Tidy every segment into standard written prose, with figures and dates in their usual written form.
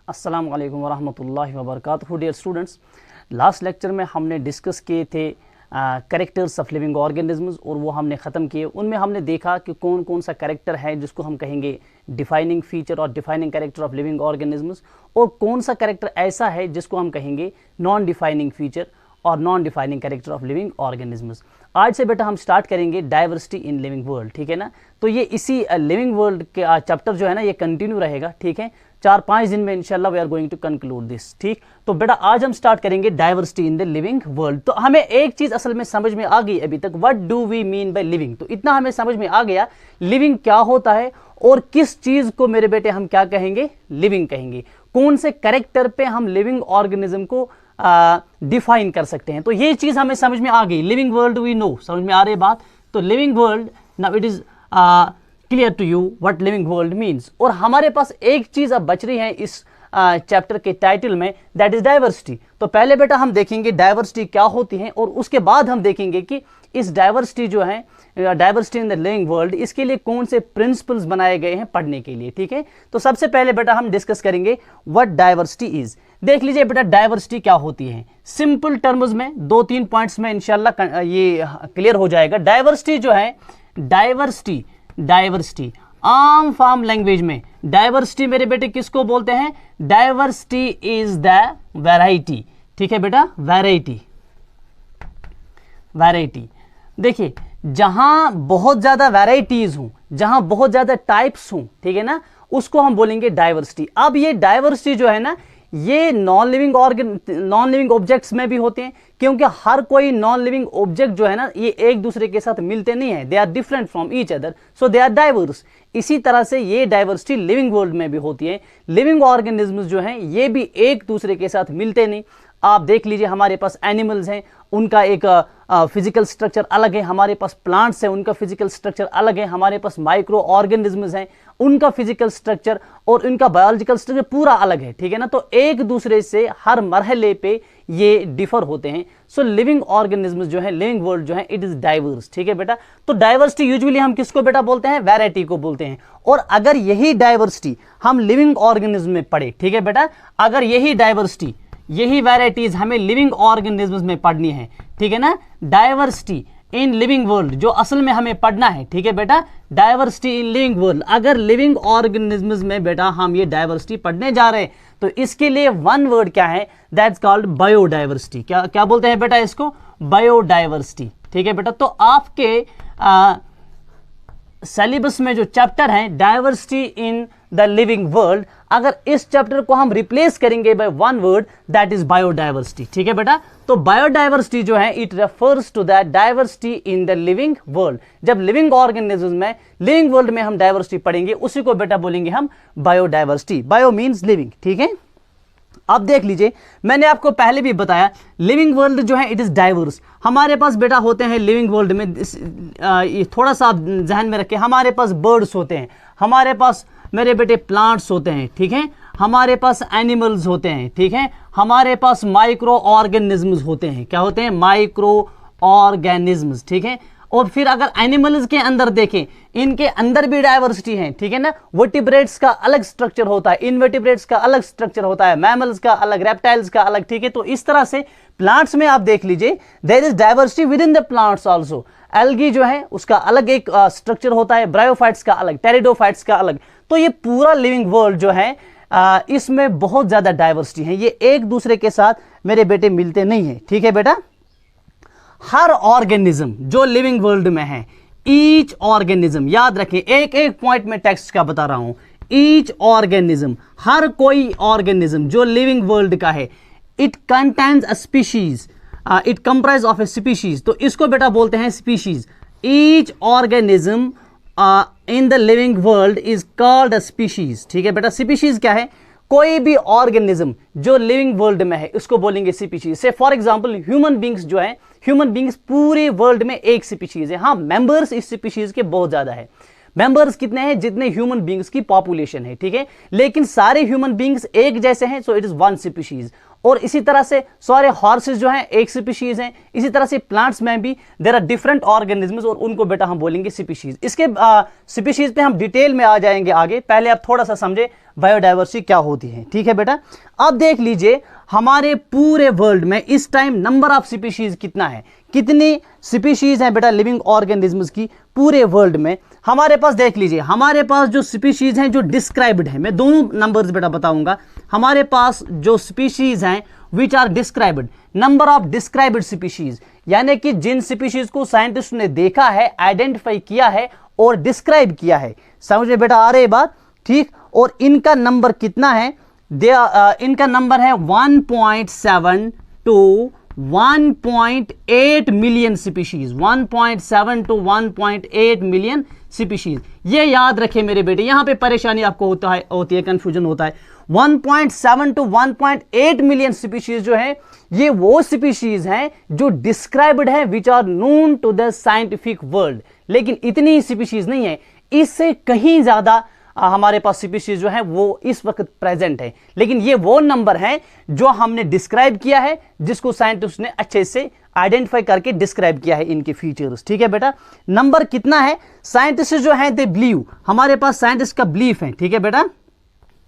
अस्सलाम वालेकुम वरहमतुल्लाहि वबरकातुहू। डियर स्टूडेंट्स, लास्ट लेक्चर में हमने डिस्कस किए थे कैरेक्टर्स ऑफ लिविंग ऑर्गेनिजम्स और वो हमने ख़त्म किए। उनमें हमने देखा कि कौन कौन सा कैरेक्टर है जिसको हम कहेंगे डिफाइनिंग फीचर और defining character of living organisms, और कौन सा कैरेक्टर ऐसा है जिसको हम कहेंगे नॉन डिफाइनिंग फीचर और non defining character of living organisms. आज से बेटा हम स्टार्ट करेंगे डाइवर्सिटी इन लिविंग वर्ल्ड, ठीक है ना। तो ये इसी लिविंग वर्ल्ड के चैप्टर जो है ना ये कंटिन्यू रहेगा, ठीक है। 4-5 दिन में इंशाल्लाह we are going to conclude this, ठीक। तो बेटा आज हम स्टार्ट करेंगे diversity in the living world. तो हमें एक चीज असल में समझ में आ गई अभी तक, what do we mean by living. तो इतना हमें समझ में आ गया लिविंग क्या होता है और किस चीज को मेरे बेटे हम क्या कहेंगे, लिविंग कहेंगे। कौन से कैरेक्टर पे हम लिविंग ऑर्गेनिज्म को डिफाइन कर सकते हैं। तो ये चीज हमें समझ में आ गई। लिविंग वर्ल्ड वी नो, समझ में आ रही बात। तो living world now it is clear to you what living world means. और हमारे पास एक चीज अब बच रही है इस चैप्टर के टाइटल में, दैट इज डाइवर्सिटी। तो पहले बेटा हम देखेंगे डाइवर्सिटी क्या होती है और उसके बाद हम देखेंगे कि इस डाइवर्सिटी जो है, diversity in the living world, इसके लिए कौन से प्रिंसिपल्स बनाए गए हैं पढ़ने के लिए, ठीक है। तो सबसे पहले बेटा हम डिस्कस करेंगे व्हाट डाइवर्सिटी इज। देख लीजिए बेटा डाइवर्सिटी क्या होती है। सिंपल टर्म्स में 2-3 पॉइंट्स में इंशाल्लाह ये क्लियर हो जाएगा। डाइवर्सिटी जो है, डाइवर्सिटी आम फार्म लैंग्वेज में डाइवर्सिटी मेरे बेटे किसको बोलते हैं? डाइवर्सिटी इज द वैरायटी, ठीक है बेटा, वैरायटी। देखिए जहां बहुत ज्यादा वैरायटीज हूं, जहां बहुत ज्यादा टाइप्स हूं, ठीक है ना, उसको हम बोलेंगे डाइवर्सिटी। अब ये डाइवर्सिटी जो है ना ये नॉन लिविंग ऑब्जेक्ट्स में भी होते हैं, क्योंकि हर कोई नॉन लिविंग ऑब्जेक्ट जो है ना ये एक दूसरे के साथ मिलते नहीं है, they are different from each other, so they are diverse. इसी तरह से ये डाइवर्सिटी लिविंग वर्ल्ड में भी होती है। लिविंग ऑर्गेनिजम्स जो हैं ये भी एक दूसरे के साथ मिलते नहीं। आप देख लीजिए हमारे पास एनिमल्स हैं, उनका एक फिजिकल स्ट्रक्चर अलग है, हमारे पास प्लांट्स हैं, उनका फिजिकल स्ट्रक्चर अलग है, हमारे पास माइक्रो ऑर्गेनिजम्स हैं, उनका फिजिकल स्ट्रक्चर और उनका बायोलॉजिकल स्ट्रक्चर पूरा अलग है, ठीक है ना। तो एक दूसरे से हर मरहले पे ये डिफर होते हैं। सो लिविंग ऑर्गेनिजम्स जो है, लिविंग वर्ल्ड जो है, इट इज डाइवर्स, ठीक है बेटा। तो डाइवर्सिटी यूजुअली हम किसको बेटा बोलते हैं? वैरायटी को बोलते हैं। और अगर यही डाइवर्सिटी हम लिविंग ऑर्गेनिज्म में पढ़े, ठीक है बेटा, अगर यही डाइवर्सिटी, यही वैरायटीज हमें लिविंग ऑर्गेनिजम्स में पढ़नी है, ठीक है ना, डाइवर्सिटी इन लिविंग वर्ल्ड जो असल में हमें पढ़ना है, ठीक है बेटा, डाइवर्सिटी इन लिविंग वर्ल्ड। अगर लिविंग ऑर्गेनिजम्स में बेटा हम ये डाइवर्सिटी पढ़ने जा रहे हैं तो इसके लिए वन वर्ड क्या है? That's called biodiversity. क्या बोलते हैं बेटा इसको? बायोडाइवर्सिटी, ठीक है बेटा। तो आपके सिलेबस में जो चैप्टर है diversity in the living world, अगर इस चैप्टर को हम रिप्लेस करेंगे by one word, that is biodiversity, ठीक है बेटा। तो बायोडाइवर्सिटी जो है it refers to that diversity in the living world. जब लिविंग ऑर्गेनिज्म में, लिविंग वर्ल्ड में हम डाइवर्सिटी पढ़ेंगे उसी को बेटा बोलेंगे हम बायोडाइवर्सिटी। बायो मीन्स लिविंग, ठीक है। अब देख लीजिए मैंने आपको पहले भी बताया लिविंग वर्ल्ड जो है इट इज डाइवर्स। हमारे पास बेटा होते हैं लिविंग वर्ल्ड में, ये थोड़ा सा आप जहन में रखें, हमारे पास बर्ड्स होते हैं, हमारे पास मेरे बेटे प्लांट्स होते हैं, ठीक है, हमारे पास एनिमल्स होते हैं, ठीक है, हमारे पास माइक्रो ऑर्गेनिजम्स होते हैं। क्या होते हैं? माइक्रो ऑर्गेनिजम्स, ठीक है। और फिर अगर एनिमल्स के अंदर देखें, इनके अंदर भी डाइवर्सिटी है, ठीक है ना। वर्टिब्रेट्स का अलग स्ट्रक्चर होता है, इनवर्टिब्रेट्स का अलग स्ट्रक्चर होता है, मैमल्स का अलग, रेप्टाइल्स का अलग, ठीक है। तो इस तरह से प्लांट्स में आप देख लीजिए there is diversity within the plants also. Algae जो है उसका अलग एक स्ट्रक्चर होता है, ब्रायोफाइट्स का अलग, टेरिडोफाइट्स का अलग। तो ये पूरा लिविंग वर्ल्ड जो है इसमें बहुत ज्यादा डाइवर्सिटी है, ये एक दूसरे के साथ मेरे बेटे मिलते नहीं है, ठीक है बेटा। हर ऑर्गेनिज्म जो लिविंग वर्ल्ड में है, ईच ऑर्गेनिज्म, याद रखें एक एक पॉइंट में टेक्स्ट का बता रहा हूं, ईच ऑर्गेनिज्म, हर कोई ऑर्गेनिज्म जो लिविंग वर्ल्ड का है, it contains a species, it comprise of A species. तो इसको बेटा बोलते हैं species. Each organism in the living world is called a species, ठीक है बेटा। स्पीशीज क्या है? कोई भी ऑर्गेनिज्म जो लिविंग वर्ल्ड में है उसको बोलेंगे स्पीशीज। से फॉर एग्जांपल ह्यूमन बींग्स जो है, ह्यूमन बींग्स पूरे वर्ल्ड में एक स्पीशीज है। हाँ, मेंबर्स इस स्पीशीज के बहुत ज्यादा है। मेंबर्स कितने हैं? जितने ह्यूमन बींग्स की पॉपुलेशन है, ठीक है। लेकिन सारे ह्यूमन बींग्स एक जैसे हैं, so it is one species. और इसी तरह से सारे हॉर्सेस जो हैं एक स्पीशीज हैं। इसी तरह से प्लांट्स में भी देयर आर डिफरेंट ऑर्गेनिजम्स और उनको बेटा हम बोलेंगे स्पीशीज। इसके स्पीशीज पे हम डिटेल में आ जाएंगे आगे, पहले आप थोड़ा सा समझे बायोडाइवर्सिटी क्या होती है, ठीक है बेटा। अब देख लीजिए हमारे पूरे वर्ल्ड में इस टाइम नंबर ऑफ स्पीशीज कितना है, कितनी स्पीशीज हैं बेटा लिविंग ऑर्गेनिजम्स की पूरे वर्ल्ड में। हमारे पास देख लीजिए, हमारे पास जो स्पीशीज हैं जो डिस्क्राइब्ड है, मैं दोनों नंबर्स बेटा बताऊंगा। हमारे पास जो स्पीशीज हैं which are described, number of described species, यानी कि जिन स्पीशीज को साइंटिस्ट ने देखा है, आइडेंटिफाई किया है और डिस्क्राइब किया है। समझ में बेटा आ रही बात, ठीक। और इनका नंबर कितना है, इनका नंबर है 1.7 to 1.8 million species, 1.7 to 1.8 million species. ये याद रखें मेरे बेटे, यहां पे परेशानी आपको होती है, कंफ्यूजन होता है। 1.7 टू 1.8 मिलियन स्पीशीज जो है ये वो स्पीशीज हैं जो डिस्क्राइब्ड है, which are known to the scientific world. लेकिन इतनी स्पीशीज नहीं है, इससे कहीं ज्यादा हमारे पास स्पीशीज जो है वो इस वक्त प्रेजेंट है। लेकिन ये वो नंबर है जो हमने डिस्क्राइब किया है, जिसको साइंटिस्ट ने अच्छे से आइडेंटिफाई करके डिस्क्राइब किया है इनके फीचर्स, ठीक है बेटा। नंबर कितना है, साइंटिस्ट जो है दे बिलीव, हमारे पास साइंटिस्ट का बिलीफ है, ठीक है बेटा,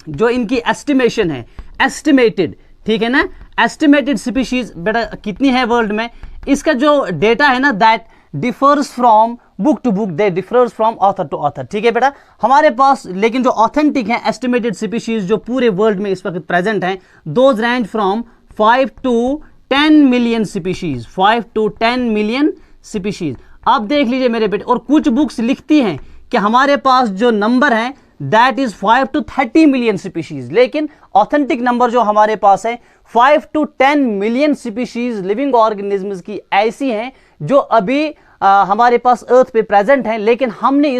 जो इनकी एस्टिमेशन है, एस्टिमेटेड, ठीक है ना, एस्टिमेटेड स्पीशीज बेटा कितनी है वर्ल्ड में। इसका जो डेटा है ना that differs from book to book, they differs from author to author, ठीक है बेटा। हमारे पास लेकिन जो ऑथेंटिक है एस्टिमेटेड स्पीशीज जो पूरे वर्ल्ड में इस वक्त प्रेजेंट हैं, those range from 5 to 10 million species, 5 to 10 million species. अब देख लीजिए मेरे बेटे, और कुछ बुक्स लिखती हैं कि हमारे पास जो नंबर है that is 5 to 30 million species, लेकिन ऑथेंटिक नंबर जो हमारे पास है 5 to 10 million species living organisms की ऐसी हैं जो अभी हमारे पास अर्थ पे प्रेजेंट हैं, लेकिन हमने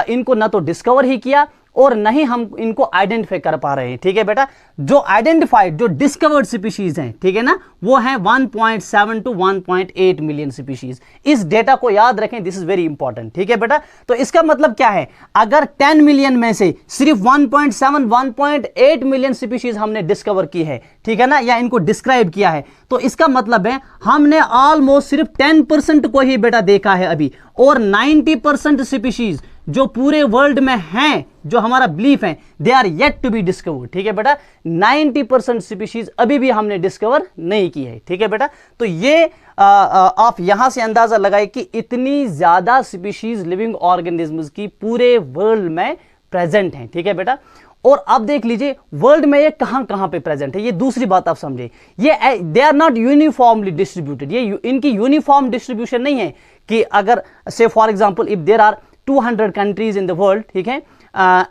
इनको ना तो डिस्कवर ही किया और न ही हम इनको आइडेंटिफाई कर पा रहे हैं, ठीक है बेटा। जो आइडेंटिफाइड, जो डिस्कवर्ड स्पीशीज हैं, ठीक है ना, वो हैं 1.7 टू 1.8 मिलियन स्पीशीज। इस डेटा को याद रखें, दिस इज वेरी इंपॉर्टेंट, ठीक है बेटा। तो इसका मतलब क्या है, अगर 10 मिलियन में से सिर्फ 1.7 1.8 मिलियन स्पीशीज हमने डिस्कवर की है, ठीक है ना, या इनको डिस्क्राइब किया है, तो इसका मतलब है हमने ऑलमोस्ट सिर्फ 10% को ही बेटा देखा है अभी, और 90% स्पीशीज जो पूरे वर्ल्ड में हैं, जो हमारा बिलीफ है, they are yet to be discovered, ठीक है बेटा। 90% स्पीशीज अभी भी हमने डिस्कवर नहीं की है, ठीक है बेटा। तो ये आप यहां से अंदाजा लगाए कि इतनी ज्यादा स्पीशीज लिविंग ऑर्गेनिजम्स की पूरे वर्ल्ड में प्रेजेंट हैं, ठीक है बेटा। और अब देख लीजिए वर्ल्ड में ये कहां कहां पे प्रेजेंट है, ये दूसरी बात आप समझे, ये they are not uniformly distributed, ये इनकी यूनिफॉर्म डिस्ट्रीब्यूशन नहीं है कि अगर से for example if there are 200 countries in the world, ठीक है,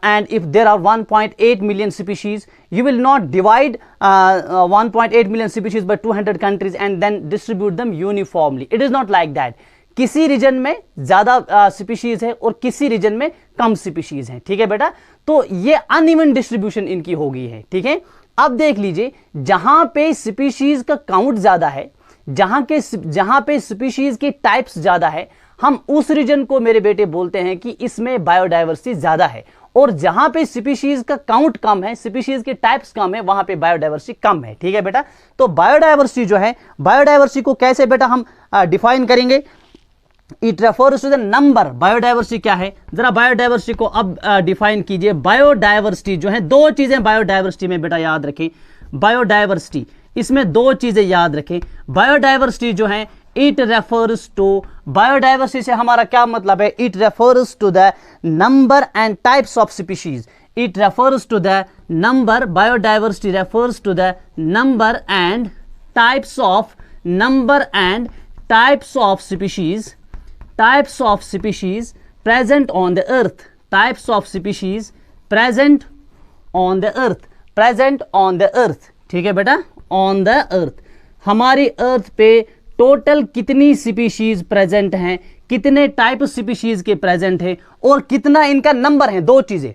and if there are 1.8 million species, you will not divide 1.8 million species by 200 countries and then distribute them uniformly. It is not like that. किसी reason में ज्यादा species है और किसी reason में कम species है, ठीक है बेटा। तो ये अनइवन डिस्ट्रीब्यूशन इनकी हो गई है, ठीक है। अब देख लीजिए जहां पे स्पीशीज का काउंट ज्यादा है, जहां पे स्पीशीज के टाइप्स ज्यादा है, हम उस रीजन को मेरे बेटे बोलते हैं कि इसमें बायोडाइवर्सिटी ज्यादा है। और जहां पे स्पीशीज का काउंट कम है, स्पीशीज के टाइप्स कम है, वहां पे बायोडाइवर्सिटी कम है, ठीक है बेटा। तो बायोडाइवर्सिटी जो है, बायोडाइवर्सिटी को कैसे बेटा हम डिफाइन करेंगे, it refers to the number. Biodiversity क्या है, जरा बायोडाइवर्सिटी को अब डिफाइन कीजिए। बायोडाइवर्सिटी जो है, दो चीजें बायोडाइवर्सिटी में बेटा याद रखें, बायोडाइवर्सिटी इसमें दो चीजें याद रखें। बायोडाइवर्सिटी जो है इट रेफर्स टू, बायोडाइवर्सिटी से हमारा क्या मतलब है, it refers to the number and types of species, it refers to the number, biodiversity refers to the number and types of, number and types of species, types of species present on the earth, types of species present on the earth, present on the earth, ठीक है बेटा, on the अर्थ। हमारी अर्थ पे total कितनी species present हैं, कितने type species के present है और कितना इनका नंबर है। दो चीजें,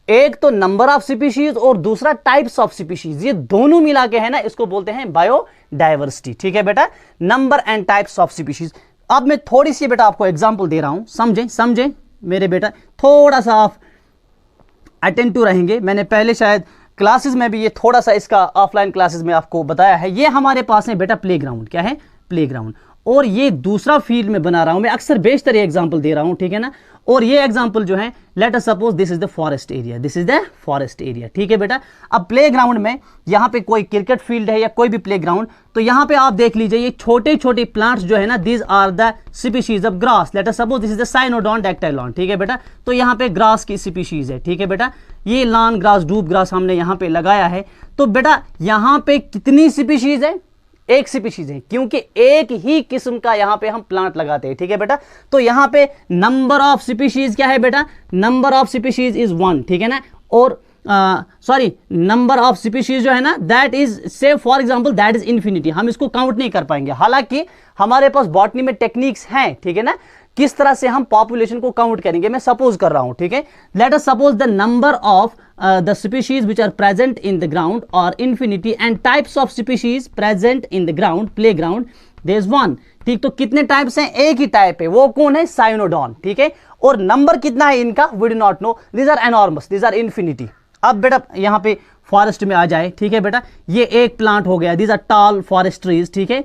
एक तो नंबर ऑफ स्पीशीज और दूसरा टाइप्स ऑफ स्पीशीज, ये दोनों मिला के है ना, इसको बोलते हैं बायोडाइवर्सिटी, ठीक है बेटा, number and types of species. अब मैं थोड़ी सी बेटा आपको एग्जांपल दे रहा हूं, समझें मेरे बेटा, थोड़ा सा आप अटेंटिव रहेंगे। मैंने पहले शायद क्लासेस में भी ये थोड़ा सा इसका ऑफलाइन क्लासेस में आपको बताया है। ये हमारे पास है बेटा प्लेग्राउंड, क्या है प्लेग्राउंड, और ये दूसरा फील्ड में बना रहा हूं मैं, अक्सर बेशतर ये एग्जांपल दे रहा हूं, ठीक है ना। और ये एग्जांपल जो है, late us suppose this is the forest area, this is the forest area, ठीक है बेटा। अब प्लेग्राउंड में यहाँ पे कोई क्रिकेट फील्ड है या कोई भी प्लेग्राउंड, तो यहाँ पे आप देख लीजिए ये छोटे छोटे प्लांट्स जो है ना, these are the species of grass, let us suppose this is the Cynodon dactylon, ठीक है बेटा। तो यहाँ पे ग्रास की स्पीशीज है, ठीक है बेटा। ये लॉन ग्रास, डूब ग्रास हमने यहाँ पे लगाया है। तो बेटा यहाँ पे कितनी स्पीशीज है, एक स्पीशीज है, क्योंकि एक ही किस्म का यहां पे हम प्लांट लगाते हैं, ठीक है बेटा। तो यहां पे नंबर ऑफ स्पीशीज क्या है बेटा, नंबर ऑफ स्पीशीज इज 1, ठीक है ना। और सॉरी, नंबर ऑफ स्पीशीज जो है ना, दैट इज से for example that is infinity, हम इसको काउंट नहीं कर पाएंगे। हालांकि हमारे पास बॉटनी में टेक्निक्स हैं, ठीक है ना, किस तरह से हम पॉपुलेशन को काउंट करेंगे, मैं सपोज कर रहा हूं, ठीक है। Late us suppose the number of the species which are present in the ground or infinity and types of species present in the ground playground there is one, ठीक। तो कितने टाइप्स हैं, एक ही टाइप है, वो कौन है, साइनोडॉन, ठीक है। और नंबर कितना है इनका, we do not know, these are enormous, these are infinity. अब बेटा यहाँ पे फॉरेस्ट में आ जाए, ठीक है बेटा, ये एक प्लांट हो गया, these are tall forest trees, ठीक है,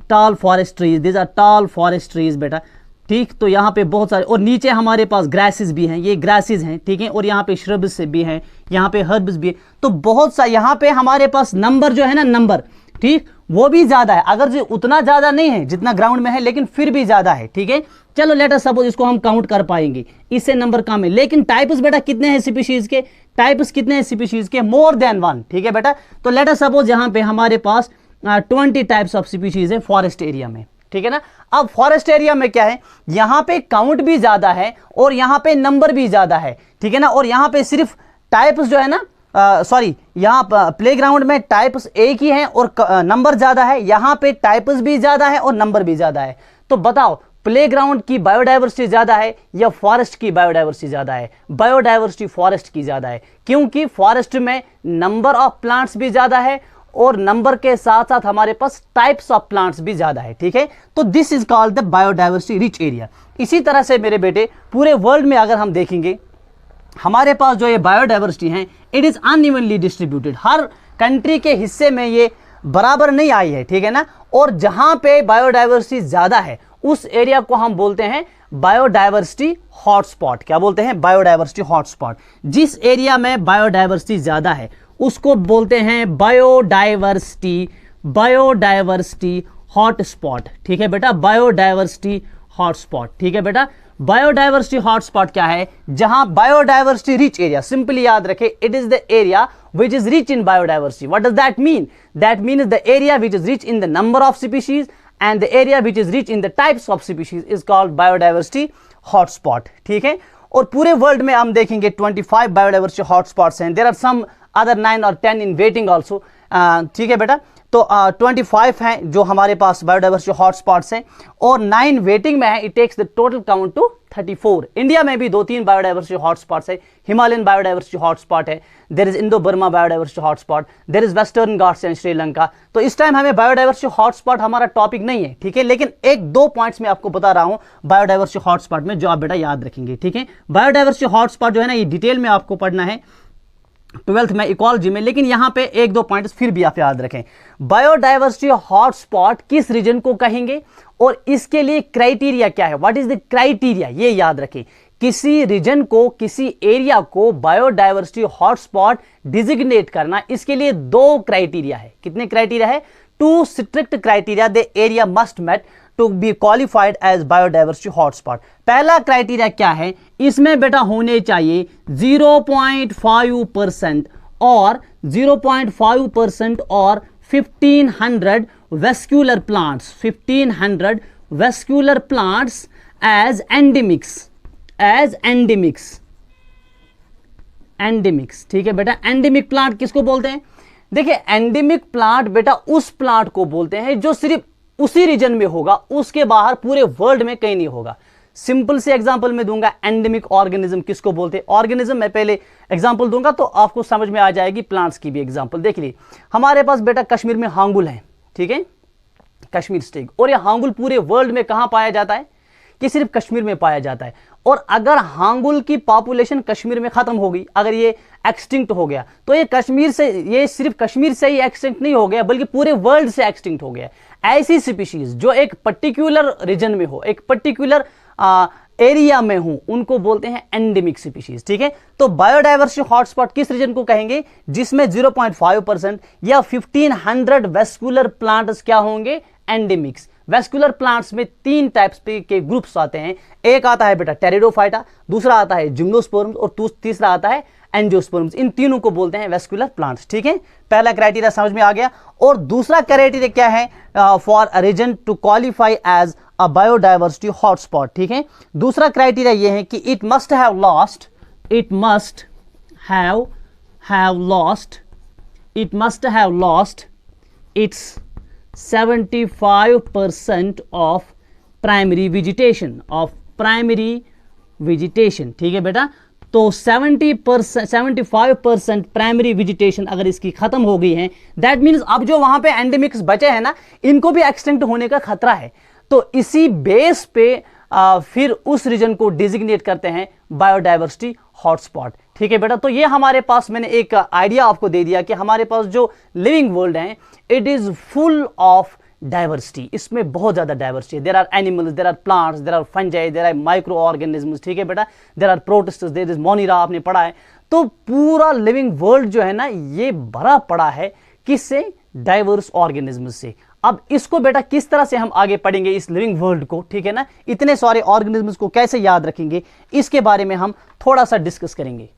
tall forest trees, these are tall forest trees बेटा, ठीक। तो यहाँ पे बहुत सारे, और नीचे हमारे पास ग्रासेस भी हैं, ये ग्रासेस हैं, ठीक है। और यहाँ पे श्रब्स भी हैं, यहाँ पे हर्ब्स भी है। तो बहुत सा यहाँ पे हमारे पास नंबर जो है ना, नंबर, ठीक, वो भी ज्यादा है, अगर जो उतना ज्यादा नहीं है जितना ग्राउंड में है, लेकिन फिर भी ज्यादा है, ठीक है। चलो लेट अस सपोज इसको हम काउंट कर पाएंगे, इससे नंबर कम है। लेकिन टाइप्स बेटा कितने हैं स्पीशीज के, टाइप्स कितने हैं स्पीशीज के, मोर देन 1, ठीक है बेटा। तो लेट अस सपोज यहाँ पे हमारे पास 20 टाइप्स ऑफ स्पीशीज है फॉरेस्ट एरिया में, ठीक है ना। अब फॉरेस्ट एरिया में क्या है, यहां पे काउंट भी ज्यादा है और यहां पे नंबर भी ज्यादा है, ठीक है ना। और यहां पे सिर्फ टाइप्स जो है ना, सॉरी, यहां प्लेग्राउंड में टाइप्स एक ही हैं और नंबर ज्यादा है, यहां पे टाइप्स भी ज्यादा है और नंबर भी ज्यादा है। तो बताओ प्लेग्राउंड की बायोडाइवर्सिटी ज्यादा है या फॉरेस्ट की बायोडाइवर्सिटी ज्यादा है, बायोडाइवर्सिटी फॉरेस्ट की ज्यादा है, क्योंकि फॉरेस्ट में नंबर ऑफ प्लांट्स भी ज्यादा है और नंबर के साथ साथ हमारे पास टाइप्स ऑफ प्लांट्स भी ज्यादा है, ठीक है। तो this is called the biodiversity rich area. इसी तरह से मेरे बेटे पूरे वर्ल्ड में अगर हम देखेंगे, हमारे पास जो ये बायोडाइवर्सिटी है, it is unevenly distributed, her country के हिस्से में ये बराबर नहीं आई है, ठीक है ना। और जहां पे बायोडाइवर्सिटी ज्यादा है उस एरिया को हम बोलते हैं बायोडाइवर्सिटी हॉटस्पॉट। क्या बोलते हैं, बायोडाइवर्सिटी हॉटस्पॉट। जिस एरिया में बायोडाइवर्सिटी ज्यादा है उसको बोलते हैं बायोडाइवर्सिटी हॉटस्पॉट, ठीक है बेटा, बायोडाइवर्सिटी हॉटस्पॉट, ठीक है बेटा। बायोडाइवर्सिटी हॉटस्पॉट क्या है, जहां बायोडाइवर्सिटी रिच एरिया, सिंपली याद रखें, it is the area which is rich in biodiversity. What does that mean? That means the area which is rich in the number of species and the area which is rich in the types of species is called biodiversity hotspot, ठीक है। और पूरे world में हम देखेंगे 25 biodiversity hotspots हैं, there are some other 9 और 10 in waiting also, ठीक है बेटा। तो 25 हैं जो हमारे पास बायोडाइवर्सिटी हॉटस्पॉट्स हैं और 9 वेटिंग में है। It takes the total count to 34। India में भी 2-3 बायोडाइवर्सिटी हॉटस्पॉट्स है, हिमालयन बायोडाइवर्सिटी हॉटस्पॉट है, there is Indo Burma biodiversity hotspot, there is western Ghats and Sri Lanka. तो इस टाइम हमें बायोडाइवर्सिटी हॉटस्पॉट हमारा टॉपिक नहीं है, ठीक है, लेकिन 1-2 पॉइंट्स में आपको बता रहा हूं बायोडाइवर्सिटी हॉटस्पॉट में, जो आप बेटा याद रखेंगे, ठीक है। बायोडाइवर्सिटी हॉटस्पॉट जो है ना, ये डिटेल में आपको पढ़ना है 12th में इकोलॉजी में, लेकिन यहां पे 1-2 पॉइंट्स फिर भी आप याद रखें। बायोडाइवर्सिटी हॉटस्पॉट किस रीजन को कहेंगे और इसके लिए क्राइटेरिया क्या है, व्हाट इज द क्राइटेरिया, ये याद रखें। किसी रीजन को, किसी एरिया को बायोडाइवर्सिटी हॉटस्पॉट डिजिग्नेट करना, इसके लिए 2 क्राइटेरिया है। कितने क्राइटेरिया है, 2 strict criteria the area must met to be qualified as biodiversity hotspot. पहला क्राइटेरिया क्या है, इसमें बेटा होने चाहिए 0.5% और 0.5% और 1500 vascular plants, 1500 vascular plants as endemics, endemics, ठीक है बेटा। एंडेमिक प्लांट किसको बोलते हैं, देखिए एंडेमिक प्लांट बेटा उस प्लांट को बोलते हैं जो सिर्फ उसी रीजन में होगा, उसके बाहर पूरे वर्ल्ड में कहीं नहीं होगा। सिंपल से एग्जांपल में दूंगा, एंडेमिक ऑर्गेनिज्म किसको बोलते हैं, ऑर्गेनिज्म मैं पहले एग्जांपल दूंगा तो आपको समझ में आ जाएगी, प्लांट्स की भी एग्जांपल देख लीजिए। हमारे पास बेटा कश्मीर में हांगुल है, ठीक है, कश्मीर स्टेक, और यह हांगुल पूरे वर्ल्ड में कहां पाया जाता है, कि सिर्फ कश्मीर में पाया जाता है। और अगर हांगुल की पॉपुलेशन कश्मीर में खत्म हो गई, अगर ये एक्सटिंक्ट हो गया, तो ये सिर्फ कश्मीर से ही एक्सटिंक्ट नहीं हो गया बल्कि पूरे वर्ल्ड से एक्सटिंक्ट हो गया। ऐसी स्पीशीज जो एक पर्टिकुलर रीजन में हो, एक पर्टिकुलर एरिया में हो, उनको बोलते हैं एंडेमिक स्पीशीज। ठीक है, तो बायोडायवर्सिटी हॉटस्पॉट किस रीजन को कहेंगे जिसमें 0.5% या 1500 वेस्कुलर प्लांट्स क्या होंगे, एंडेमिक्स। वेस्कुलर प्लांट्स में 3 टाइप्स के ग्रुप्स आते हैं। एक आता है बेटा टेरिडोफाइटा, दूसरा आता है जिम्नोस्पर्म्स और तीसरा आता है एंजियोस्पर्म्स। इन तीनों को बोलते हैं वेस्कुलर प्लांट्स। ठीक है, पहला क्राइटेरिया समझ में आ गया। और दूसरा क्राइटेरिया क्या है for a region to qualify as a biodiversity hotspot. ठीक है, दूसरा क्राइटेरिया यह है कि it must have lost its 75% of primary vegetation. ठीक है बेटा, तो 75% प्राइमरी वेजिटेशन अगर इसकी खत्म हो गई है, दैट मीन्स अब जो वहां पे एंडेमिक्स बचे हैं ना, इनको भी एक्सटिंक्ट होने का खतरा है। तो इसी बेस पे फिर उस रीजन को डिजिग्नेट करते हैं बायोडायवर्सिटी हॉटस्पॉट। ठीक है बेटा, तो ये हमारे पास, मैंने एक आइडिया आपको दे दिया कि हमारे पास जो लिविंग वर्ल्ड है it is full of diversity. इसमें बहुत ज्यादा डाइवर्सिटी है। There are animals, there are plants, there are fungi, there are micro organisms. ठीक है बेटा, there are protists, there is Monera, आपने पढ़ा है। तो पूरा लिविंग वर्ल्ड जो है ना, ये भरा पड़ा है किससे, डाइवर्स ऑर्गेनिज्म्स से। अब इसको बेटा किस तरह से हम आगे पढ़ेंगे इस लिविंग वर्ल्ड को, ठीक है ना, इतने सारे ऑर्गेनिज्म्स को कैसे याद रखेंगे, इसके बारे में हम थोड़ा सा डिस्कस करेंगे।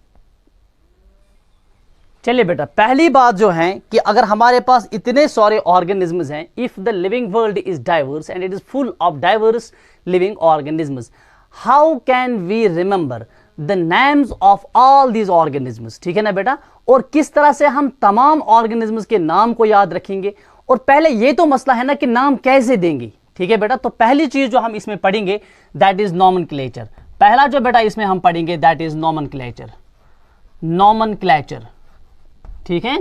चलिए बेटा, पहली बात जो है कि अगर हमारे पास इतने सारे ऑर्गेनिज्म्स हैं, if the living world is diverse and it is full of diverse living organisms, how can we remember the names of all these organisms. ठीक है ना बेटा, और किस तरह से हम तमाम ऑर्गेनिज्म्स के नाम को याद रखेंगे। और पहले ये तो मसला है ना कि नाम कैसे देंगे। ठीक है बेटा, तो पहली चीज जो हम इसमें पढ़ेंगे दैट इज नॉमेनक्लेचर। पहला जो बेटा इसमें हम पढ़ेंगे दैट इज नॉमेनक्लेचर। ठीक है,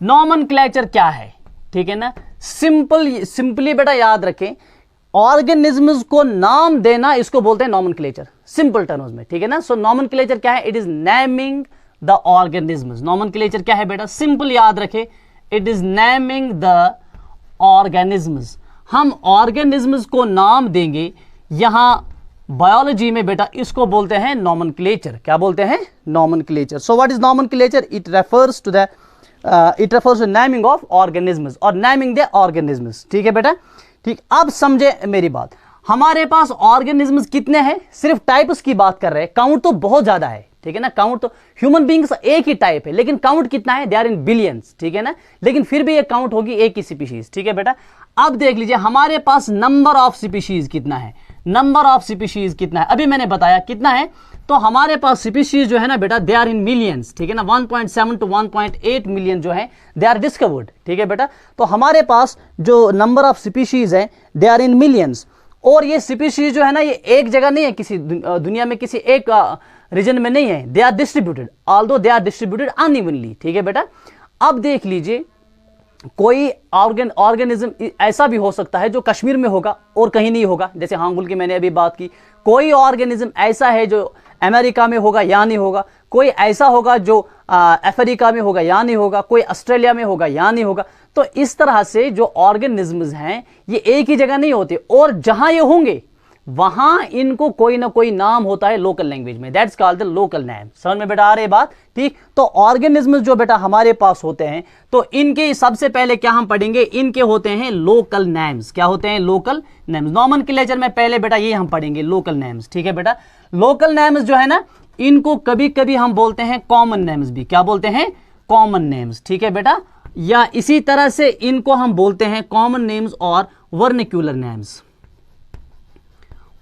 नॉमेनक्लेचर क्या है, ठीक है ना, सिंपली बेटा याद रखें, ऑर्गेनिज्म्स को नाम देना, इसको बोलते हैं नॉमेनक्लेचर, सिंपल टर्म्स में। ठीक है ना, सो नॉमेनक्लेचर क्या है, it is naming the organisms. Nomenclature क्या है बेटा, सिंपल याद रखें, it is naming the organisms. हम ऑर्गेनिज्म्स को नाम देंगे। यहां बायोलॉजी में बेटा इसको बोलते हैं नॉमेनक्लेचर। क्या बोलते हैं, nomenclature. So what is nomenclature, it refers to naming of organisms और नेमिंग द ऑर्गेनिज्म्स। ठीक है बेटा, ठीक। अब समझे मेरी बात, हमारे पास ऑर्गेनिज्म्स कितने हैं, सिर्फ टाइप्स की बात कर रहे हैं, काउंट तो बहुत ज्यादा है। ठीक है ना, काउंट तो ह्यूमन बींग्स एक ही टाइप है, लेकिन काउंट कितना है, दे आर इन बिलियंस। ठीक है ना, लेकिन फिर भी ये काउंट होगी एक ही स्पीशीज। ठीक है बेटा, अब देख लीजिए हमारे पास नंबर ऑफ स्पीशीज कितना है, नंबर ऑफ स्पीशीज कितना है, अभी मैंने बताया कितना है। तो हमारे पास स्पीशीज जो है ना बेटा, दे आर इन मिलियंस। ठीक है ना, 1.7 to 1.8 मिलियन जो है दे आर डिस्कवर्ड। ठीक है बेटा, तो हमारे पास जो नंबर ऑफ स्पीशीज है दे आर इन मिलियंस। और ये स्पीशीज जो है ना, ये एक जगह नहीं है, किसी दुनिया में किसी एक रीजन में नहीं है, they are distributed, although they are distributed unevenly. ठीक है बेटा, अब देख लीजिए, कोई ऑर्गेनिज्म ऐसा भी हो सकता है जो कश्मीर में होगा और कहीं नहीं होगा, जैसे हांगुल की मैंने अभी बात की। कोई ऑर्गेनिज्म ऐसा है जो अमेरिका में होगा या नहीं होगा, कोई ऐसा होगा जो अफ्रीका में होगा या नहीं होगा, कोई ऑस्ट्रेलिया में होगा या नहीं होगा। तो इस तरह से जो ऑर्गेनिज्म्स हैं ये एक ही जगह नहीं होते, और जहां ये होंगे वहां इनको कोई ना कोई नाम होता है लोकल लैंग्वेज में, that's called the local name. समझ में बेटा आ रही बात, ठीक। तो ऑर्गेनिज्म्स जो बेटा हमारे पास होते हैं, तो इनके सबसे पहले क्या हम पढ़ेंगे, इनके होते हैं लोकल नेम्स। क्या होते हैं, लोकल नेम्स। नॉमेनक्लेचर में पहले बेटा ये हम पढ़ेंगे लोकल नेम्स। ठीक है बेटा, लोकल नेम्स जो है ना, इनको कभी कभी हम बोलते हैं कॉमन नेम्स भी। क्या बोलते हैं, कॉमन नेम्स। ठीक है बेटा, या इसी तरह से इनको हम बोलते हैं कॉमन नेम्स और वर्निक्यूलर नेम्स,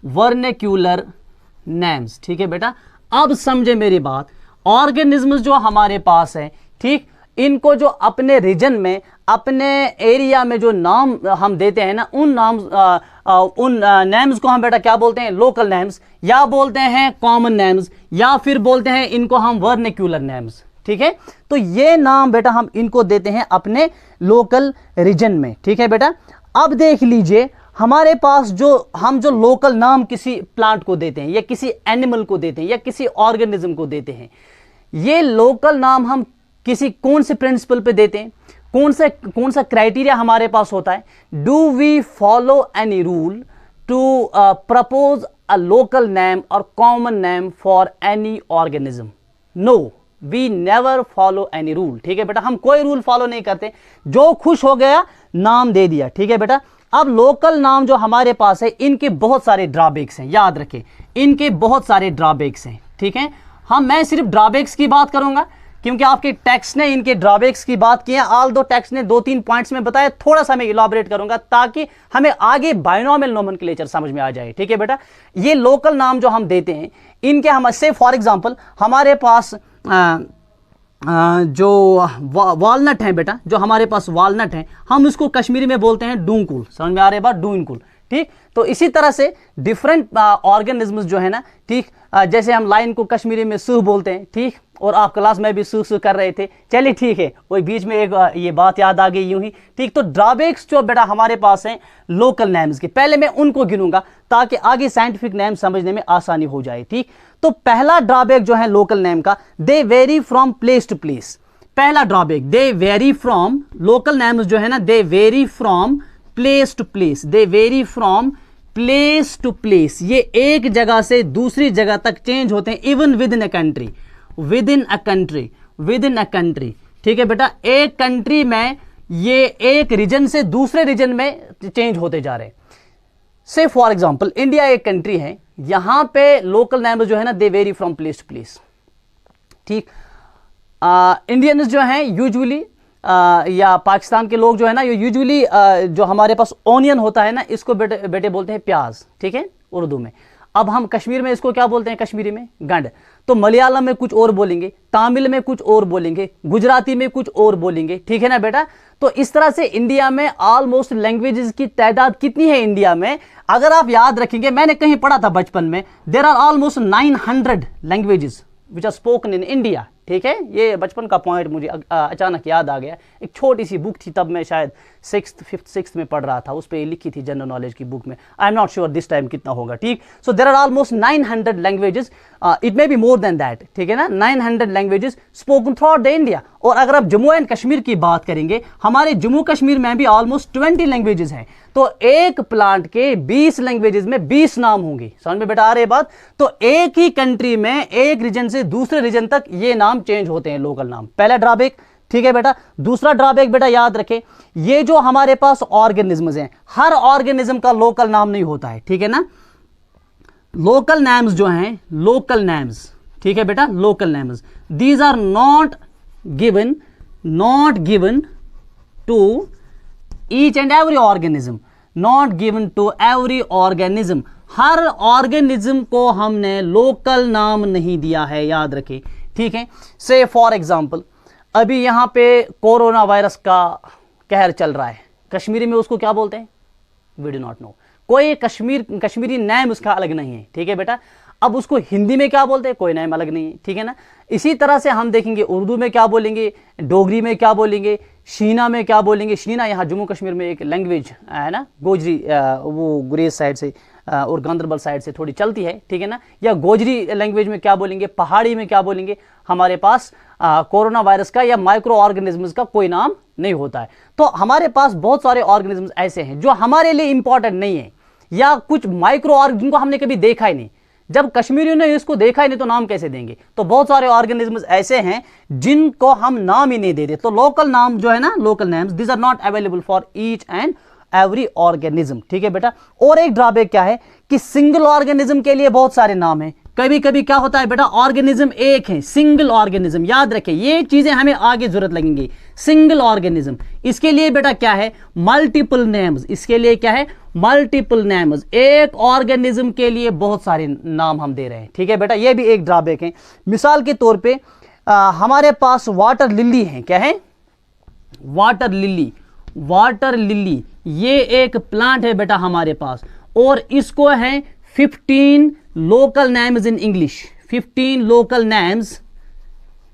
वर्निक्यूलर नेम्स। ठीक है बेटा, अब समझे मेरी बात, ऑर्गेनिज्म्स जो हमारे पास है, ठीक, इनको जो अपने रीजन में, अपने एरिया में जो नाम हम देते हैं ना, उन नेम्स को हम बेटा क्या बोलते हैं, लोकल नेम्स, या बोलते हैं कॉमन नेम्स, या फिर बोलते हैं इनको हम वर्निक्यूलर नेम्स। ठीक है, तो ये नाम बेटा हम इनको देते हैं अपने लोकल रीजन में। ठीक है बेटा, अब देख लीजिए हमारे पास जो हम जो लोकल नाम किसी प्लांट को देते हैं या किसी एनिमल को देते हैं या किसी ऑर्गेनिज्म को देते हैं, ये लोकल नाम हम किसी कौन से प्रिंसिपल पे देते हैं, कौन सा क्राइटेरिया हमारे पास होता है? Do we follow any rule to propose a local name और common name for any organism? No, we never follow any rule. ठीक है बेटा, हम कोई रूल फॉलो नहीं करते, जो खुश हो गया नाम दे दिया। ठीक है बेटा, अब लोकल नाम जो हमारे पास है इनके बहुत सारे ड्रॉबैक्स हैं, याद रखें इनके बहुत सारे ड्रॉबैक्स हैं। ठीक है, मैं सिर्फ ड्रॉबैक्स की बात करूंगा क्योंकि आपके टेक्स्ट ने इनके ड्रॉबैक्स की बात की है। ऑल दो टेक्स्ट ने 2-3 पॉइंट्स में बताया, थोड़ा सा मैं इलाबोरेट करूंगा ताकि हमें आगे बाइनोमियल नोमेनक्लेचर समझ में आ जाए। ठीक है बेटा, ये लोकल नाम जो हम देते हैं इनके हम से फॉर एग्जांपल हमारे पास जो वालनट है बेटा, जो हमारे पास वालनट है हम उसको कश्मीरी में बोलते हैं डूंकुल। समझ में आ रही है बात? डूंकुल। ठीक, तो इसी तरह से डिफरेंट ऑर्गेनिज्म्स जो है ना, ठीक, जैसे हम लाइन को कश्मीरी में सूह बोलते हैं। ठीक, और आप क्लास में भी सूह कर रहे थे, चलिए ठीक है, वही बीच में एक ये बात याद आ गई यूं ही। ठीक, तो ड्रॉबैक्स जो बेटा हमारे पास हैं लोकल नेम्स के, पहले मैं उनको गिनूंगा ताकि आगे साइंटिफिक नेम समझने में आसानी हो जाए। ठीक, तो पहला ड्रॉबैक जो है लोकल नेम का, they vary from place to place. पहला drawback, they vary from, local names जो है ना they vary from place to place, they vary from place to place. ये एक जगह से दूसरी जगह तक चेंज होते हैं, even with in a country, with in a country, with in a country. ठीक है बेटा, एक कंट्री में ये एक रीजन से दूसरे रीजन में चेंज होते जा रहे हैं। से फॉर एग्जांपल इंडिया एक कंट्री है, यहां पे लोकल नेम जो है ना they vary from place to place. ठीक, इंडियंस जो हैं यूजुअली या पाकिस्तान के लोग जो है ना ये यूजुअली जो हमारे पास ऑनियन होता है ना इसको बेटे बोलते हैं प्याज। ठीक है, उर्दू में। अब हम कश्मीर में इसको क्या बोलते हैं? कश्मीरी में गंड। तो मलयालम में कुछ और बोलेंगे, तमिल में कुछ और बोलेंगे, गुजराती में कुछ और बोलेंगे। ठीक है ना बेटा, तो इस तरह से इंडिया में ऑलमोस्ट लैंग्वेजेस की तादाद कितनी है इंडिया में? अगर आप याद रखेंगे, मैंने कहीं पढ़ा था बचपन में, there are almost 900 languages which are spoken in India. ठीक है, ये बचपन का पॉइंट मुझे अचानक याद आ गया। एक छोटी सी बुक थी, तब मैं शायद 6th में पढ़ रहा था, उस पर लिखी थी जनरल नॉलेज की बुक में। I am not sure this time कितना होगा। ठीक, so there are almost 900 languages, it may be more than that. ठीक है ना, 900 languages spoken throughout the India. और अगर आप जम्मू एंड कश्मीर की बात करेंगे, हमारे जम्मू कश्मीर में भी ऑलमोस्ट 20 लैंग्वेजेस हैं। तो एक प्लांट के 20 लैंग्वेजेस में 20 नाम होंगे। समझ में बेटा आ रही बात? तो एक ही कंट्री में एक रीजन से दूसरे रीजन तक ये नाम चेंज होते हैं, लोकल नाम। पहला ड्रॉबैक। ठीक है बेटा, दूसरा ड्रॉबैक बेटा याद रखें, ये जो हमारे पास ऑर्गेनिज्म्स हैं, हर ऑर्गेनिज्म का लोकल नाम नहीं होता है। ठीक है ना, लोकल नेम्स जो हैं, लोकल नेम्स, ठीक है बेटा, local names, these are not given to each and every organism, not given to every organism. हर ऑर्गेनिज्म को हमने लोकल नाम नहीं दिया है, याद रखें। ठीक है, से फॉर एग्जांपल अभी यहां पे कोरोना वायरस का कहर चल रहा है, कश्मीरी में उसको क्या बोलते हैं? We do not know. कोई कश्मीरी नेम उसका अलग नहीं है। ठीक है बेटा, अब उसको हिंदी में क्या बोलते हैं? कोई नेम अलग नहीं है। ठीक है ना, इसी तरह से हम देखेंगे उर्दू में क्या बोलेंगे, डोगरी में क्या बोलेंगे, शीना में क्या बोलेंगे। शीना यहाँ जम्मू कश्मीर में एक लैंग्वेज है ना, गोजरी, वो गुरेज साइड से और गांधरबल साइड से थोड़ी चलती है। ठीक है ना, या गोजरी लैंग्वेज में क्या बोलेंगे, पहाड़ी में क्या बोलेंगे। हमारे पास कोरोना वायरस का या माइक्रो ऑर्गेनिजम्स का कोई नाम नहीं होता है। तो हमारे पास बहुत सारे ऑर्गेनिजम्स ऐसे हैं जो हमारे लिए इंपॉर्टेंट नहीं है, या कुछ माइक्रो ऑर्गेनिज्म जिनको हमने कभी देखा ही नहीं। जब कश्मीरियों ने इसको देखा ही नहीं तो नाम कैसे देंगे? तो बहुत सारे ऑर्गेनिजम्स ऐसे हैं जिनको हम नाम ही नहीं देते। तो लोकल नाम जो है ना, local names, this are not available for each and every organism. ठीक है बेटा, और एक ड्रॉबैक क्या है कि सिंगल ऑर्गेनिज्म के लिए बहुत सारे नाम हैं। कभी कभी क्या होता है बेटा, ऑर्गेनिज्म एक है, सिंगल ऑर्गेनिज्म, याद रखें ये चीजें हमें आगे जरूरत लगेंगी। सिंगल ऑर्गेनिज्म, इसके लिए बेटा क्या है? Multiple names. इसके लिए क्या है? Multiple names. एक ऑर्गेनिज्म के लिए बहुत सारे नाम हम दे रहे हैं। ठीक है बेटा, ये भी एक ड्रॉबैक है। मिसाल के तौर पे हमारे पास वाटर लिली है। क्या है? Water lily. वाटर लिली ये एक प्लांट है बेटा हमारे पास, और इसको है 15 local names in English. 15 local names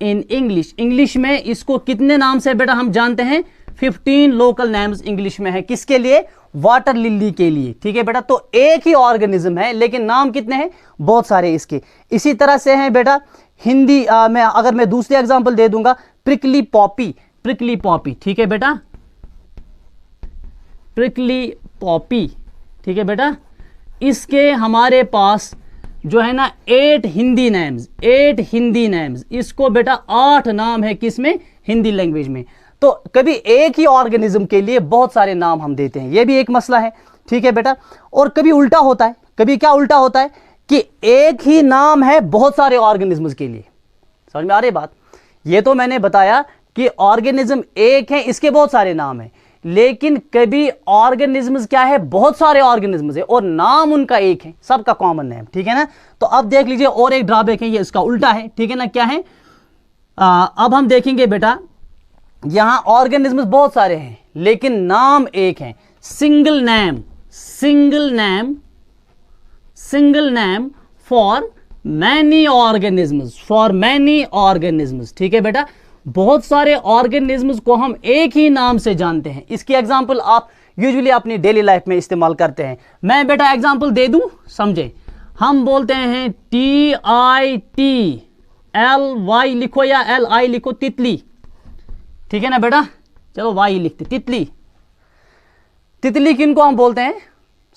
in English. English में इसको कितने नाम से बेटा हम जानते हैं? 15 लोकल नेम्स इंग्लिश में है। किसके लिए? वाटर लिली के लिए, ठीक है बेटा। तो एक ही ऑर्गेनिज्म है लेकिन नाम कितने हैं, बहुत सारे इसके। इसी तरह से है बेटा हिंदी में अगर मैं दूसरी एग्जांपल दे दूंगा, प्रिकली पॉपी, प्रिकली पॉपी, ठीक है बेटा, प्रिकली पॉपी, ठीक है बेटा। इसके हमारे पास जो है ना 8 हिंदी नेम्स, 8 हिंदी नेम्स, इसको बेटा 8 नाम है किसमें, हिंदी लैंग्वेज में। तो कभी एक ही ऑर्गेनिज्म के लिए बहुत सारे नाम हम देते हैं, यह भी एक मसला है, ठीक है बेटा। और कभी उल्टा होता है, कभी क्या उल्टा होता है कि एक ही नाम है बहुत सारे ऑर्गेनिज्म्स के लिए। समझ में आ रही बात? ये तो मैंने बताया कि ऑर्गेनिज्म एक है, इसके बहुत सारे नाम हैं, लेकिन कभी ऑर्गेनिज्म्स क्या है, बहुत सारे ऑर्गेनिज्म्स है और नाम उनका एक है, सबका कॉमन नेम, ठीक है ना। तो अब देख लीजिए और एक ड्रॉबैक है, ये इसका उल्टा है, ठीक है ना। क्या है, अब हम देखेंगे बेटा यहां ऑर्गेनिज्म्स बहुत सारे हैं लेकिन नाम एक है, single name, single name, single name for many organisms, for many organisms, ठीक है बेटा। बहुत सारे ऑर्गेनिज्म्स को हम एक ही नाम से जानते हैं। इसकी एग्जांपल आप यूजुअली अपनी डेली लाइफ में इस्तेमाल करते हैं। मैं बेटा एग्जांपल दे दूं, समझे। हम बोलते हैं TITLY लिखो या LI लिखो, तितली, ठीक है ना बेटा। चलो वाई लिखते, तितली। तितली किनको हम बोलते हैं,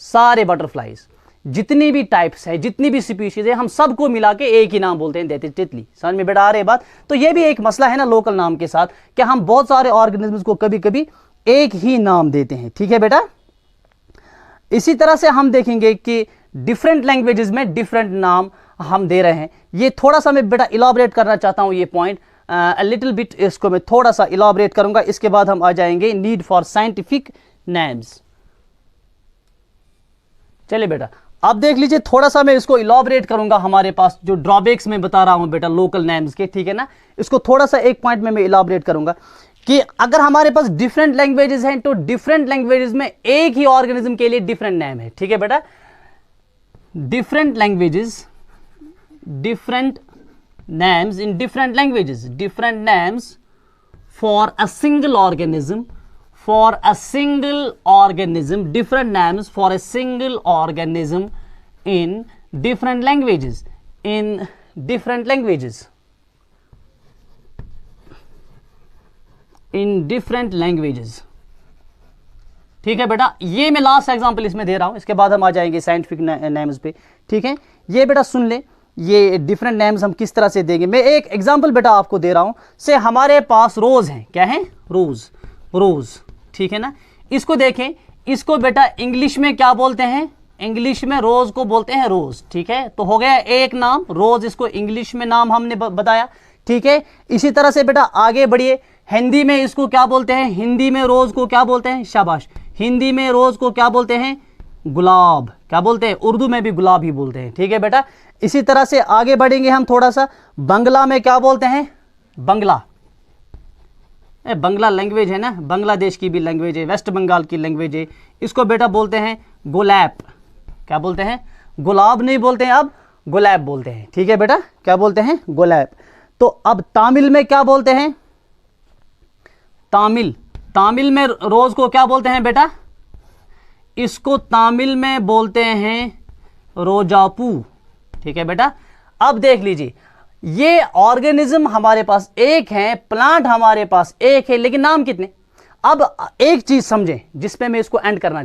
सारे बटरफ्लाइज, जितनी भी टाइप्स है, जितनी भी स्पीशीज है, हम सबको मिला के एक ही नाम बोलते हैं, दैट इज तितली। समझ में बेटा आ रही बात? तो ये भी एक मसला है ना लोकल नाम के साथ, कि हम बहुत सारे ऑर्गेनिज्म्स को कभी कभी एक ही नाम देते हैं, ठीक है बेटा। इसी तरह से हम देखेंगे कि डिफरेंट लैंग्वेजेस में डिफरेंट नाम हम दे रहे हैं। ये थोड़ा सा मैं बेटा इलाबरेट करना चाहता हूं, ये पॉइंट लिटिल बिट, इसको मैं थोड़ा सा इलाबरेट करूंगा। इसके बाद हम आ जाएंगे नीड फॉर साइंटिफिक नेम्स। चलिए बेटा अब देख लीजिए, थोड़ा सा मैं इसको इलाबरेट करूंगा। हमारे पास जो ड्रॉबैक्स में बता रहा हूं बेटा लोकल नेम्स के, ठीक है ना, इसको थोड़ा सा एक पॉइंट में मैं इलाबरेट करूंगा कि अगर हमारे पास डिफरेंट लैंग्वेजेस हैं तो डिफरेंट लैंग्वेजेस में एक ही ऑर्गेनिज्म के लिए डिफरेंट नेम है, ठीक है बेटा। Different languages, different names in different languages, different names for a single organism, for a single organism, different names for a single organism in different languages, in different languages, in different languages, ठीक है बेटा। ये मैं last example इसमें दे रहा हूं, इसके बाद हम आ जाएंगे साइंटिफिक नेम्स पे, ठीक है। ये बेटा सुन ले, ये डिफरेंट नेम्स हम किस तरह से देंगे। मैं एक एग्जांपल बेटा आपको दे रहा हूं। से हमारे पास रोज है, क्या है, रोज, रोज, ठीक है ना। इसको देखें, इसको बेटा इंग्लिश में क्या बोलते हैं, इंग्लिश में रोज को बोलते हैं रोज, ठीक है। तो हो गया एक नाम रोज, इसको इंग्लिश में नाम हमने बताया, ठीक है। इसी तरह से बेटा आगे बढ़िए, हिंदी में इसको क्या बोलते हैं, हिंदी में रोज को क्या बोलते हैं, शाबाश, हिंदी में रोज को क्या बोलते हैं, गुलाब, क्या बोलते हैं, उर्दू में भी गुलाब ही बोलते हैं, ठीक है बेटा। इसी तरह से आगे बढ़ेंगे हम थोड़ा सा, बंगला में क्या बोलते हैं, बंगला, बंगला लैंग्वेज है ना, बांग्लादेश की भी लैंग्वेज है, वेस्ट बंगाल की लैंग्वेज है। इसको बेटा बोलते हैं गुलाब, क्या बोलते हैं, गुलाब नहीं बोलते हैं, अब गुलाब बोलते हैं, ठीक है बेटा, क्या बोलते हैं, गुलाब। तो अब तामिल में क्या बोलते हैं, तामिल, तामिल में रोज को क्या बोलते हैं बेटा, इसको तामिल में बोलते हैं रोजापू, ठीक है बेटा। अब देख लीजिए, ये ऑर्गेनिज्म हमारे पास एक है, प्लांट हमारे पास एक है, लेकिन नाम कितने। अब एक चीज समझें जिस पे मैं इसको एंड करना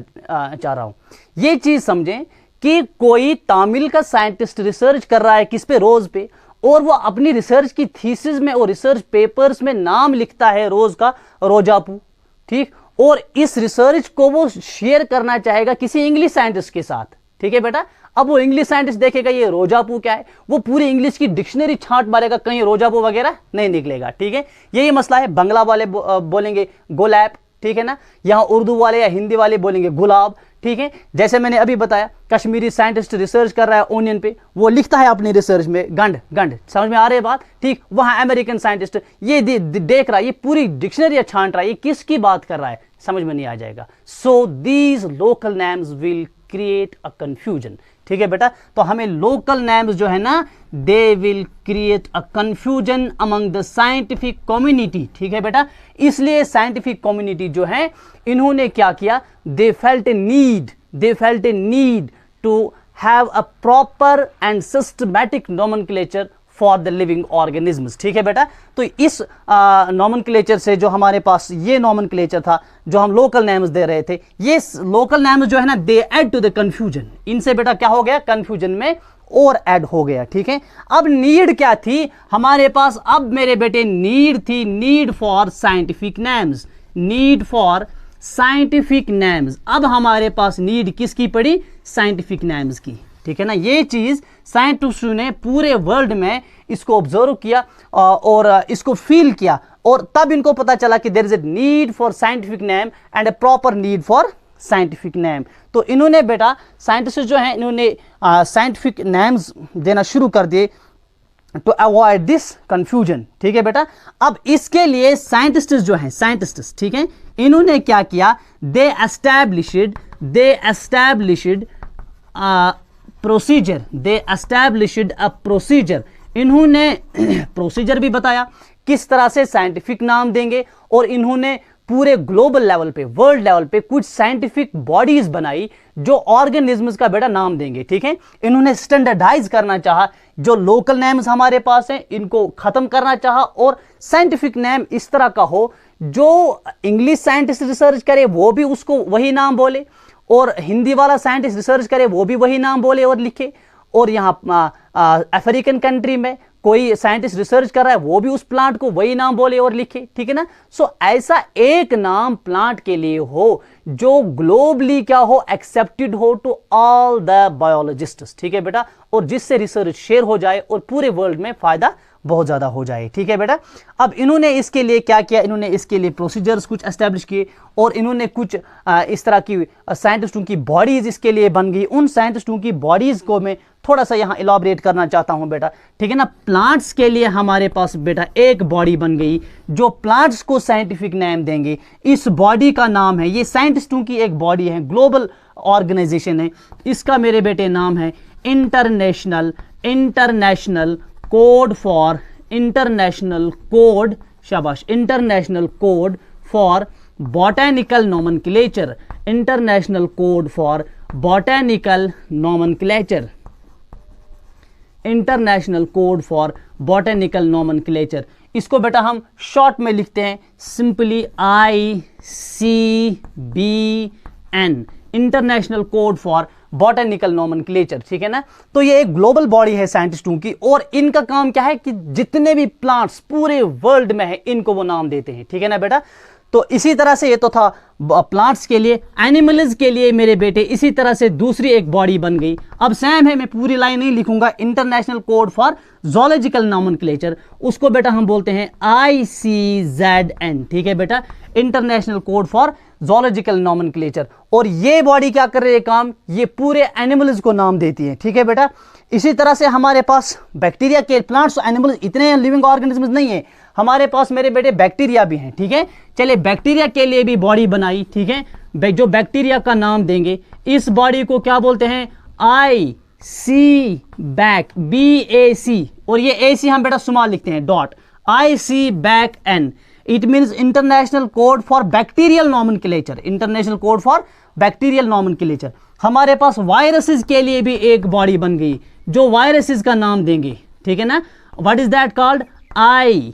चाह रहा हूं, ये चीज समझें कि कोई तामिल का साइंटिस्ट रिसर्च कर रहा है किस पे, रोज पे, और वो अपनी रिसर्च की थीसिस में और रिसर्च पेपर्स में नाम लिखता है रोज का, रोजापू, ठीक। और इस रिसर्च को वो शेयर करना चाहेगा किसी इंग्लिश साइंटिस्ट के साथ, ठीक है बेटा। अब वो इंग्लिश साइंटिस्ट देखेगा ये रोजापू क्या है, वो पूरी इंग्लिश की डिक्शनरी छांट मारेगा, कहीं रोजापू वगैरह नहीं निकलेगा, ठीक है। यही मसला है, बंगला वाले बोलेंगे गुलाब, ठीक है ना, यहाँ उर्दू वाले या हिंदी वाले बोलेंगे गुलाब, ठीक है। जैसे मैंने अभी बताया, कश्मीरी साइंटिस्ट रिसर्च कर रहा है ओनियन पे, वो लिखता है अपनी रिसर्च में गंड गंड, समझ में आ रही है बात, ठीक। वहां अमेरिकन साइंटिस्ट ये देख रहा है, ये पूरी डिक्शनरी छांट रहा है, ये किसकी बात कर रहा है, समझ में नहीं आ जाएगा। So these local names will create a confusion. ठीक है बेटा, तो हमें लोकल नेम्स जो है ना, they will create a confusion among the scientific community. ठीक है बेटा, इसलिए साइंटिफिक कम्युनिटी जो है, इन्होंने क्या किया, they felt a need to have a proper and systematic nomenclature for the living organisms। ठीक है बेटा, तो इस nomenclature से जो हमारे पास ये nomenclature था, जो हम local names दे रहे थे, ये local names जो है ना, they add to the confusion। इनसे बेटा क्या हो गया, confusion में और ऐड हो गया। ठीक है, अब नीड क्या थी हमारे पास, अब मेरे बेटे नीड थी, need for scientific names, need for scientific names. अब हमारे पास नीड किसकी पड़ी, साइंटिफिक नेम्स की। ठीक है ना, ये चीज साइंटिस्टों ने पूरे वर्ल्ड में इसको ऑब्जर्व किया और इसको फील किया, और तब इनको पता चला कि there is a need for scientific name and a proper need for scientific name. तो इन्होंने बेटा, साइंटिस्ट जो हैं, इन्होंने साइंटिफिक नेम्स देना शुरू कर दिए टू अवॉइड दिस कंफ्यूजन। ठीक है बेटा, अब इसके लिए साइंटिस्ट जो हैं, साइंटिस्ट, ठीक है, इन्होंने क्या किया, दे एस्टैब्लिश्ड प्रोसीजर। इन्होंने प्रोसीजर भी बताया किस तरह से साइंटिफिक नाम देंगे, और इन्होंने पूरे ग्लोबल लेवल पे, वर्ल्ड लेवल पे कुछ साइंटिफिक बॉडीज बनाई जो ऑर्गेनिज्म्स का बेटा नाम देंगे। ठीक है, इन्होंने स्टैंडर्डाइज करना चाहा, जो लोकल नेम्स हमारे पास हैं इनको खत्म करना चाहा, और साइंटिफिक नेम इस तरह का हो जो इंग्लिश साइंटिस्ट रिसर्च करे वो भी उसको वही नाम बोले, और हिंदी वाला साइंटिस्ट रिसर्च करे वो भी वही नाम बोले और लिखे, और यहाँ अफ्रीकन कंट्री में कोई साइंटिस्ट रिसर्च कर रहा है वो भी उस प्लांट को वही नाम बोले और लिखे। ठीक है ना, सो ऐसा एक नाम प्लांट के लिए हो जो ग्लोबली क्या हो, एक्सेप्टेड हो टू ऑल द बायोलॉजिस्ट्स। ठीक है बेटा, और जिससे रिसर्च शेयर हो जाए और पूरे वर्ल्ड में फायदा बहुत ज़्यादा हो जाए। ठीक है बेटा, अब इन्होंने इसके लिए क्या किया, इन्होंने इसके लिए प्रोसीजर्स कुछ एस्टेब्लिश किए, और इन्होंने कुछ इस तरह की साइंटिस्टों की बॉडीज इसके लिए बन गई। उन साइंटिस्टों की बॉडीज को मैं थोड़ा सा यहाँ इलाबरेट करना चाहता हूँ बेटा। ठीक है ना, प्लांट्स के लिए हमारे पास बेटा एक बॉडी बन गई जो प्लांट्स को साइंटिफिक नेम देंगे। इस बॉडी का नाम है, ये साइंटिस्टों की एक बॉडी है, ग्लोबल ऑर्गेनाइजेशन है, इसका मेरे बेटे नाम है international code for international code, शाबाश, international code for botanical nomenclature, international code for botanical nomenclature, international code for botanical nomenclature. इसको बेटा हम शॉर्ट में लिखते हैं simply ICBN, international code for botanical nomenclature. ठीक है ना, तो ये एक ग्लोबल बॉडी है साइंटिस्टों की, और इनका काम क्या है कि जितने भी प्लांट्स पूरे वर्ल्ड में है इनको वो नाम देते हैं। ठीक है ना बेटा, तो इसी तरह से ये तो था प्लांट्स के लिए। एनिमल्स के लिए मेरे बेटे इसी तरह से दूसरी एक बॉडी बन गई। अब सेम है, मैं पूरी लाइन नहीं लिखूंगा, international code for zoological nomenclature, उसको बेटा हम बोलते हैं ICZN। ठीक है बेटा, international code for zoological nomenclature. और ये बॉडी क्या कर रही है काम, ये पूरे एनिमल्स को नाम देती है। ठीक है बेटा, इसी तरह से हमारे पास बैक्टीरिया के, प्लांट्स एनिमल्स इतने लिविंग ऑर्गेनिज्म्स नहीं है, हमारे पास मेरे बेटे बैक्टीरिया भी हैं। ठीक है, चलिए बैक्टीरिया के लिए भी बॉडी बनाई। ठीक है, जो बैक्टीरिया का नाम देंगे, इस बॉडी को क्या बोलते हैं, BAC, और ये AC हम बेटा स्मॉल लिखते हैं, dot, ICBN। It means international code for bacterial nomenclature, international code for bacterial nomenclature. हमारे पास वायरसेस के लिए भी एक बॉडी बन गई जो वायरसेस का नाम देंगे। ठीक है ना, what is that called, ICVN,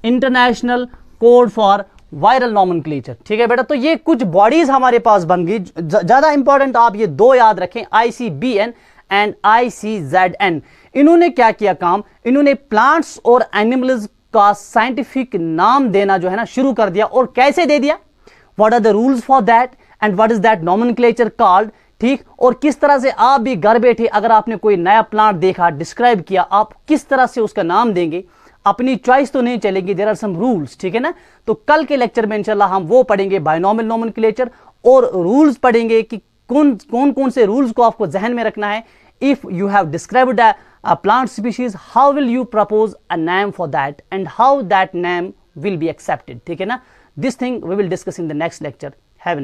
international code for viral nomenclature. ठीक है बेटा, तो ये कुछ बॉडीज हमारे पास बन गई। ज्यादा इंपॉर्टेंट आप ये दो याद रखें, ICBN एंड ICZN। इन्होंने क्या किया काम, इन्होंने प्लांट्स और एनिमल्स का साइंटिफिक नाम देना जो है ना शुरू कर दिया। और कैसे दे दिया, what are the rules for that and what is that nomenclature called. ठीक, और किस तरह से आप भी घर बैठे अगर आपने कोई नया प्लांट देखा, डिस्क्राइब किया, आप किस तरह से उसका नाम देंगे, अपनी चॉइस तो नहीं चलेगी, देयर आर सम रूल्स। ठीक है ना, तो कल के लेक्चर में इंशाल्लाह हम वो पढ़ेंगे बायनॉमियल नोमेनक्लेचर, और रूल्स पढ़ेंगे कि कौन से रूल्स को आपको जहन में रखना है। If you have described a plant species, how will you propose a name for that and how that name will be accepted. ठीक है ना, this thing we will discuss in the next lecture.